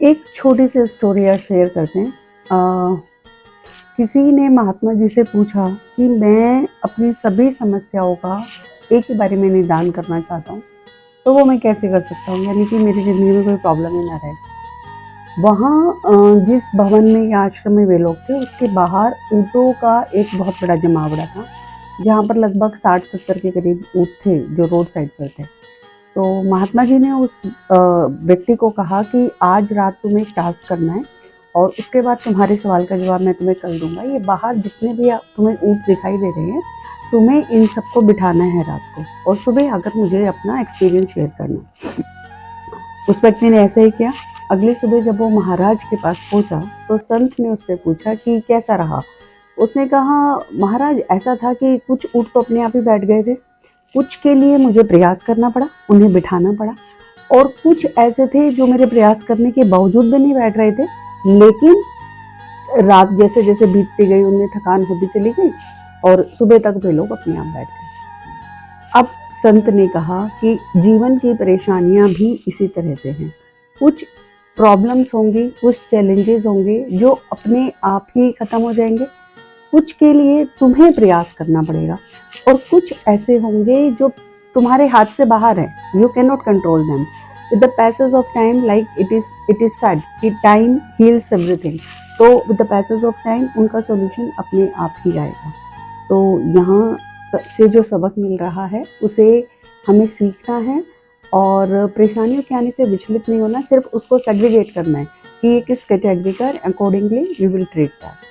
एक छोटी सी स्टोरी आज शेयर करते हैं। किसी ने महात्मा जी से पूछा कि मैं अपनी सभी समस्याओं का एक ही बारे में निदान करना चाहता हूँ, तो वो मैं कैसे कर सकता हूँ, यानी कि मेरी ज़िंदगी में कोई प्रॉब्लम ही ना रहे। वहाँ जिस भवन में या आश्रम में वे लोग थे, उसके बाहर ऊँटों का एक बहुत बड़ा जमावड़ा था, जहाँ पर लगभग 60-70 के करीब ऊँट थे जो रोड साइड पर थे। तो महात्मा जी ने उस व्यक्ति को कहा कि आज रात तुम्हें एक टास्क करना है और उसके बाद तुम्हारे सवाल का जवाब मैं तुम्हें कल दूंगा। ये बाहर जितने भी तुम्हें ऊँट दिखाई दे रहे हैं, तुम्हें इन सबको बिठाना है रात को, और सुबह आकर मुझे अपना एक्सपीरियंस शेयर करना। उस व्यक्ति ने ऐसा ही किया। अगली सुबह जब वो महाराज के पास पहुंचा तो संत ने उससे पूछा कि कैसा रहा। उसने कहा, महाराज ऐसा था कि कुछ ऊँट तो अपने आप ही बैठ गए थे, कुछ के लिए मुझे प्रयास करना पड़ा, उन्हें बिठाना पड़ा, और कुछ ऐसे थे जो मेरे प्रयास करने के बावजूद भी नहीं बैठ रहे थे, लेकिन रात जैसे जैसे बीतती गई उनमें थकान होती चली गई और सुबह तक वे लोग अपने आप बैठ गए। अब संत ने कहा कि जीवन की परेशानियां भी इसी तरह से हैं। कुछ प्रॉब्लम्स होंगी, कुछ चैलेंजेस होंगे जो अपने आप ही खत्म हो जाएंगे, कुछ के लिए तुम्हें प्रयास करना पड़ेगा, और कुछ ऐसे होंगे जो तुम्हारे हाथ से बाहर है, you can not control them. With the passage of time, like it is said कि टाइम हील्स एवरीथिंग, तो with the passage of time उनका सॉल्यूशन अपने आप ही आएगा। तो यहाँ से जो सबक मिल रहा है उसे हमें सीखना है, और परेशानियों के आने से विचलित नहीं होना, सिर्फ उसको सेग्रीगेट करना है कि ये किस कैटेगरी का, accordingly we will treat that.